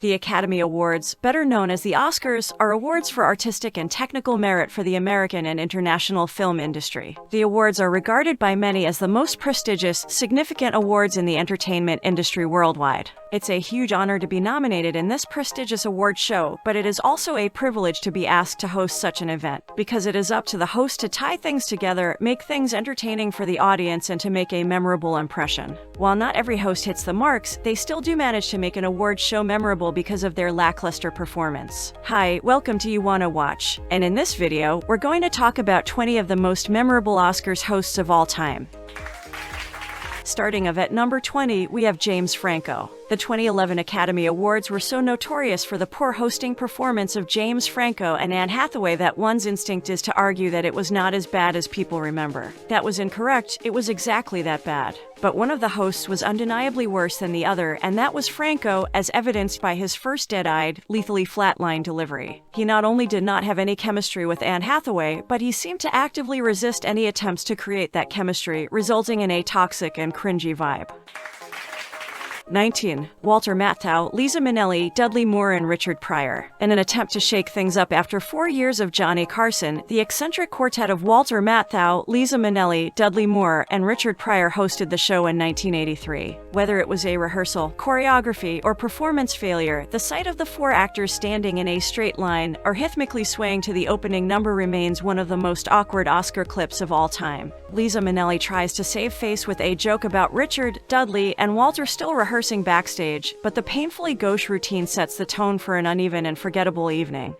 The Academy Awards, better known as the Oscars, are awards for artistic and technical merit for the American and international film industry. The awards are regarded by many as the most prestigious, significant awards in the entertainment industry worldwide. It's a huge honor to be nominated in this prestigious award show, but it is also a privilege to be asked to host such an event, because it is up to the host to tie things together, make things entertaining for the audience, and to make a memorable impression. While not every host hits the marks, they still do manage to make an award show memorable because of their lackluster performance. Hi, welcome to YouWannaWatch, and in this video, we're going to talk about 20 of the most memorable Oscars hosts of all time. Starting at number 20, we have James Franco. The 2011 Academy Awards were so notorious for the poor hosting performance of James Franco and Anne Hathaway that one's instinct is to argue that it was not as bad as people remember. That was incorrect, it was exactly that bad. But one of the hosts was undeniably worse than the other, and that was Franco, as evidenced by his first dead-eyed, lethally flatline delivery. He not only did not have any chemistry with Anne Hathaway, but he seemed to actively resist any attempts to create that chemistry, resulting in a toxic and cringy vibe. 19. Walter Matthau, Liza Minnelli, Dudley Moore, and Richard Pryor. In an attempt to shake things up after 4 years of Johnny Carson, the eccentric quartet of Walter Matthau, Liza Minnelli, Dudley Moore, and Richard Pryor hosted the show in 1983. Whether it was a rehearsal, choreography, or performance failure, the sight of the four actors standing in a straight line or rhythmically swaying to the opening number remains one of the most awkward Oscar clips of all time. Liza Minnelli tries to save face with a joke about Richard, Dudley, and Walter still rehearsing backstage, but the painfully gauche routine sets the tone for an uneven and forgettable evening.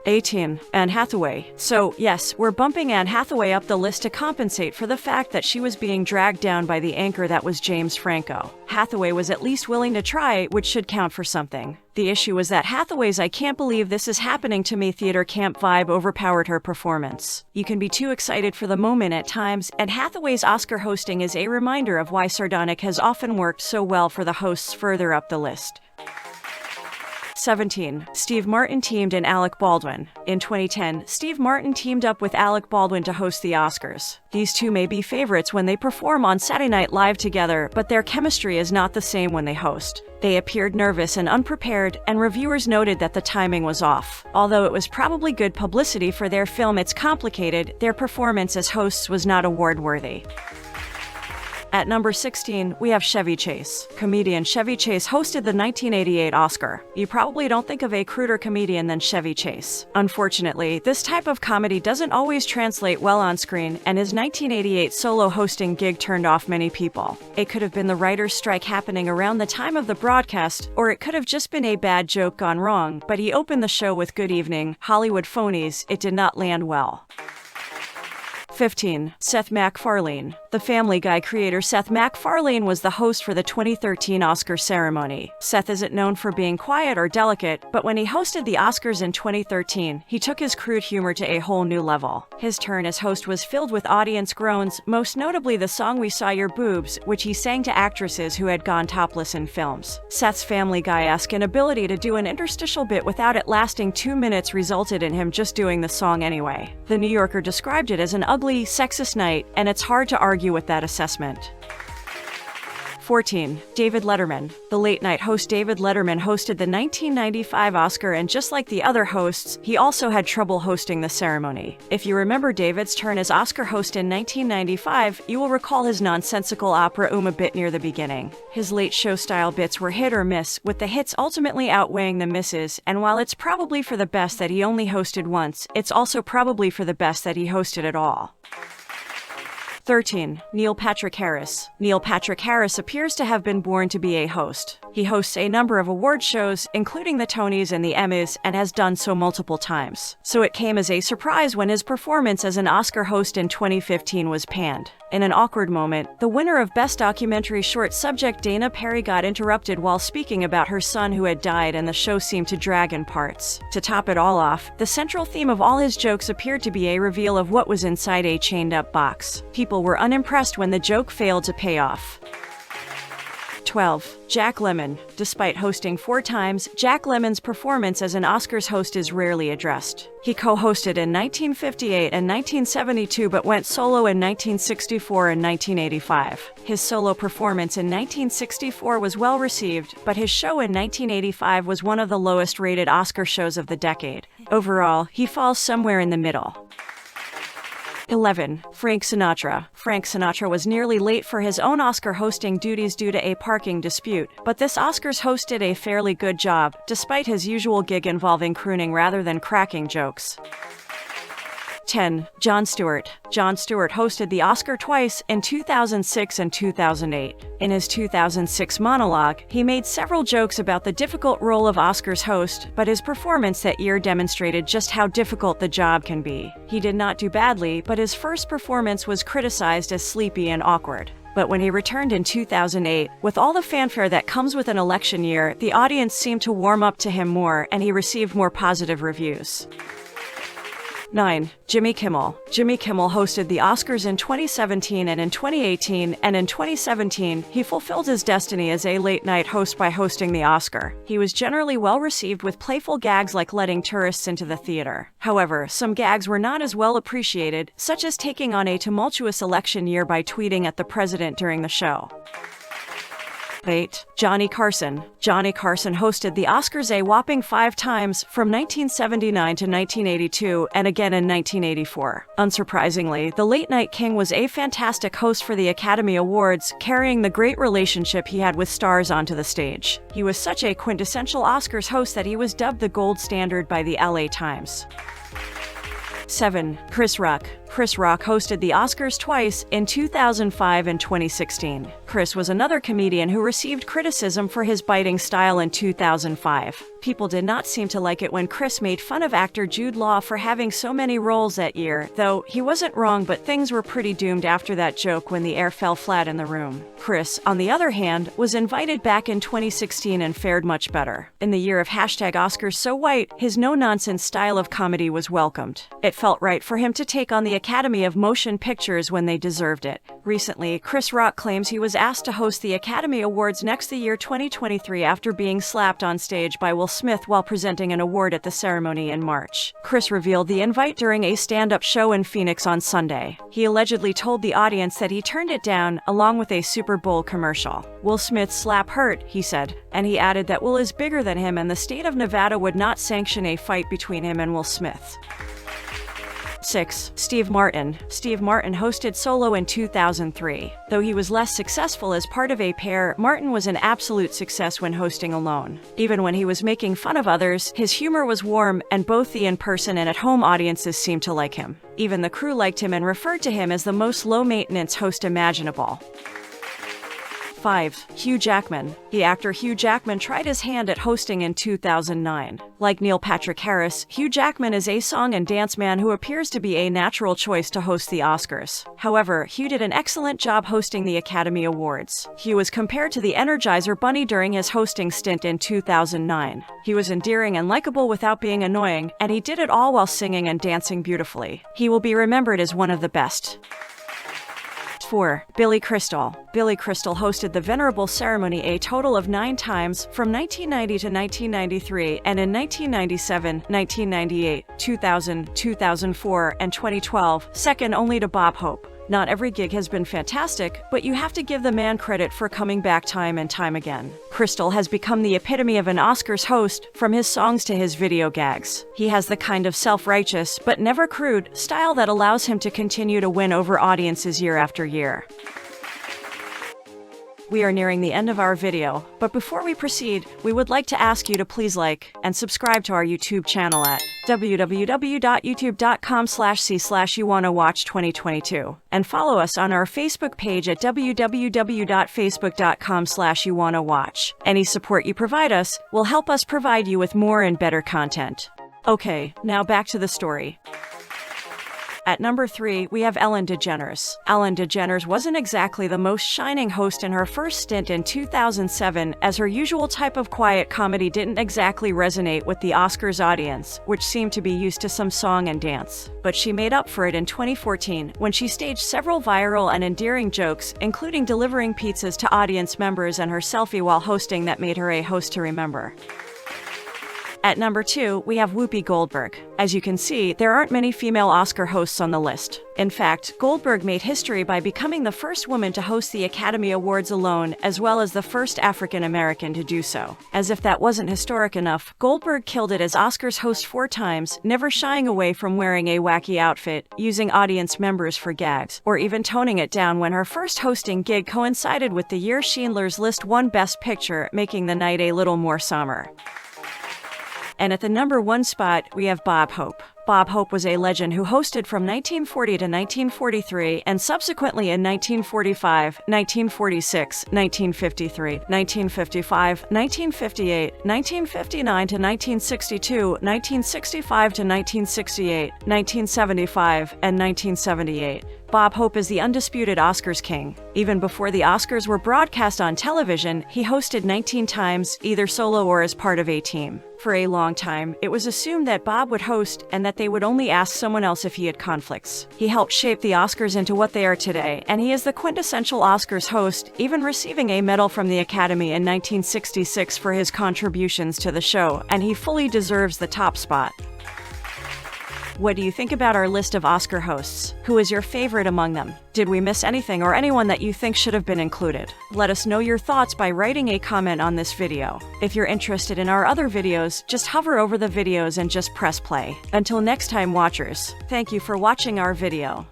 18. Anne Hathaway. So, yes, we're bumping Anne Hathaway up the list to compensate for the fact that she was being dragged down by the anchor that was James Franco. Hathaway was at least willing to try, which should count for something. The issue was that Hathaway's "I can't believe this is happening to me" theater camp vibe overpowered her performance. You can be too excited for the moment at times, and Hathaway's Oscar hosting is a reminder of why sardonic has often worked so well for the hosts further up the list. 17. Steve Martin teamed in Alec Baldwin. In 2010, Steve Martin teamed up with Alec Baldwin to host the Oscars. These two may be favorites when they perform on Saturday Night Live together, but their chemistry is not the same when they host. They appeared nervous and unprepared, and reviewers noted that the timing was off. Although it was probably good publicity for their film It's Complicated, their performance as hosts was not award-worthy. At number 16, we have Chevy Chase. Comedian Chevy Chase hosted the 1988 Oscar. You probably don't think of a cruder comedian than Chevy Chase. Unfortunately, this type of comedy doesn't always translate well on screen, and his 1988 solo hosting gig turned off many people. It could have been the writer's strike happening around the time of the broadcast, or it could have just been a bad joke gone wrong, but he opened the show with "Good evening, Hollywood phonies." It did not land well. 15. Seth MacFarlane. The Family Guy creator Seth MacFarlane was the host for the 2013 Oscar ceremony. Seth isn't known for being quiet or delicate, but when he hosted the Oscars in 2013, he took his crude humor to a whole new level. His turn as host was filled with audience groans, most notably the song "We Saw Your Boobs," which he sang to actresses who had gone topless in films. Seth's Family Guy-esque inability to do an interstitial bit without it lasting 2 minutes resulted in him just doing the song anyway. The New Yorker described it as an ugly, sexist night, and it's hard to argue with that assessment. 14. David Letterman. The late-night host David Letterman hosted the 1995 Oscar, and just like the other hosts, he also had trouble hosting the ceremony. If you remember David's turn as Oscar host in 1995, you will recall his nonsensical opera bit near the beginning. His late show-style bits were hit or miss, with the hits ultimately outweighing the misses, and while it's probably for the best that he only hosted once, it's also probably for the best that he hosted at all. 13. Neil Patrick Harris. Neil Patrick Harris appears to have been born to be a host. He hosts a number of award shows, including the Tonys and the Emmys, and has done so multiple times. So it came as a surprise when his performance as an Oscar host in 2015 was panned. In an awkward moment, the winner of Best Documentary Short Subject Dana Perry got interrupted while speaking about her son who had died, and the show seemed to drag in parts. To top it all off, the central theme of all his jokes appeared to be a reveal of what was inside a chained-up box. People were unimpressed when the joke failed to pay off. 12. Jack Lemmon. Despite hosting 4 times, Jack Lemmon's performance as an Oscars host is rarely addressed. He co-hosted in 1958 and 1972 but went solo in 1964 and 1985. His solo performance in 1964 was well received, but his show in 1985 was one of the lowest rated Oscar shows of the decade. Overall, he falls somewhere in the middle. 11. Frank Sinatra. Frank Sinatra was nearly late for his own Oscar hosting duties due to a parking dispute, but this Oscars host did a fairly good job, despite his usual gig involving crooning rather than cracking jokes. 10. Jon Stewart. Jon Stewart hosted the Oscar twice, in 2006 and 2008. In his 2006 monologue, he made several jokes about the difficult role of Oscars host, but his performance that year demonstrated just how difficult the job can be. He did not do badly, but his first performance was criticized as sleepy and awkward. But when he returned in 2008, with all the fanfare that comes with an election year, the audience seemed to warm up to him more, and he received more positive reviews. 9. Jimmy Kimmel. Jimmy Kimmel hosted the Oscars in 2017 and in 2018, and in 2017, he fulfilled his destiny as a late-night host by hosting the Oscar. He was generally well-received with playful gags like letting tourists into the theater. However, some gags were not as well appreciated, such as taking on a tumultuous election year by tweeting at the president during the show. 8. Johnny Carson. Johnny Carson hosted the Oscars a whopping 5 times, from 1979 to 1982, and again in 1984. Unsurprisingly, the Late Night King was a fantastic host for the Academy Awards, carrying the great relationship he had with stars onto the stage. He was such a quintessential Oscars host that he was dubbed the gold standard by the LA Times. 7. Chris Rock. Chris Rock hosted the Oscars twice, in 2005 and 2016. Chris was another comedian who received criticism for his biting style in 2005. People did not seem to like it when Chris made fun of actor Jude Law for having so many roles that year, though he wasn't wrong, but things were pretty doomed after that joke when the air fell flat in the room. Chris, on the other hand, was invited back in 2016 and fared much better. In the year of #OscarsSoWhite, his no-nonsense style of comedy was welcomed. It felt right for him to take on the Academy of Motion Pictures when they deserved it. Recently, Chris Rock claims he was asked to host the Academy Awards next the year 2023 after being slapped on stage by Will Smith while presenting an award at the ceremony in March. Chris revealed the invite during a stand-up show in Phoenix on Sunday. He allegedly told the audience that he turned it down, along with a Super Bowl commercial. Will Smith's slap hurt, he said, and he added that Will is bigger than him and the state of Nevada would not sanction a fight between him and Will Smith. 6. Steve Martin. Steve Martin hosted solo in 2003. Though he was less successful as part of a pair, Martin was an absolute success when hosting alone. Even when he was making fun of others, his humor was warm, and both the in-person and at-home audiences seemed to like him. Even the crew liked him and referred to him as the most low-maintenance host imaginable. 5. Hugh Jackman. The actor Hugh Jackman tried his hand at hosting in 2009. Like Neil Patrick Harris, Hugh Jackman is a song and dance man who appears to be a natural choice to host the Oscars. However, Hugh did an excellent job hosting the Academy Awards. Hugh was compared to the Energizer Bunny during his hosting stint in 2009. He was endearing and likable without being annoying, and he did it all while singing and dancing beautifully. He will be remembered as one of the best. 4. Billy Crystal. Billy Crystal hosted the venerable ceremony a total of 9 times, from 1990 to 1993, and in 1997, 1998, 2000, 2004, and 2012, second only to Bob Hope. Not every gig has been fantastic, but you have to give the man credit for coming back time and time again. Crystal has become the epitome of an Oscars host, from his songs to his video gags. He has the kind of self-righteous, but never crude, style that allows him to continue to win over audiences year after year. We are nearing the end of our video, but before we proceed, we would like to ask you to please like and subscribe to our YouTube channel at www.youtube.com/c/YouWannaWatch2022 and follow us on our Facebook page at www.facebook.com/YouWannaWatch. Any support you provide us will help us provide you with more and better content. Okay, now back to the story. At number 3, we have Ellen DeGeneres. Ellen DeGeneres wasn't exactly the most shining host in her first stint in 2007, as her usual type of quiet comedy didn't exactly resonate with the Oscars audience, which seemed to be used to some song and dance. But she made up for it in 2014, when she staged several viral and endearing jokes, including delivering pizzas to audience members and her selfie while hosting that made her a host to remember. At number 2, we have Whoopi Goldberg. As you can see, there aren't many female Oscar hosts on the list. In fact, Goldberg made history by becoming the first woman to host the Academy Awards alone, as well as the first African American to do so. As if that wasn't historic enough, Goldberg killed it as Oscars host 4 times, never shying away from wearing a wacky outfit, using audience members for gags, or even toning it down when her first hosting gig coincided with the year Schindler's List won Best Picture, making the night a little more somber. And at the number 1 spot, we have Bob Hope. Bob Hope was a legend who hosted from 1940 to 1943 and subsequently in 1945, 1946, 1953, 1955, 1958, 1959 to 1962, 1965 to 1968, 1975, and 1978. Bob Hope is the undisputed Oscars king. Even before the Oscars were broadcast on television, he hosted 19 times, either solo or as part of a team. For a long time, it was assumed that Bob would host and that they would only ask someone else if he had conflicts. He helped shape the Oscars into what they are today, and he is the quintessential Oscars host, even receiving a medal from the Academy in 1966 for his contributions to the show, and he fully deserves the top spot. What do you think about our list of Oscar hosts? Who is your favorite among them? Did we miss anything or anyone that you think should have been included? Let us know your thoughts by writing a comment on this video. If you're interested in our other videos, just hover over the videos and just press play. Until next time, watchers, thank you for watching our video.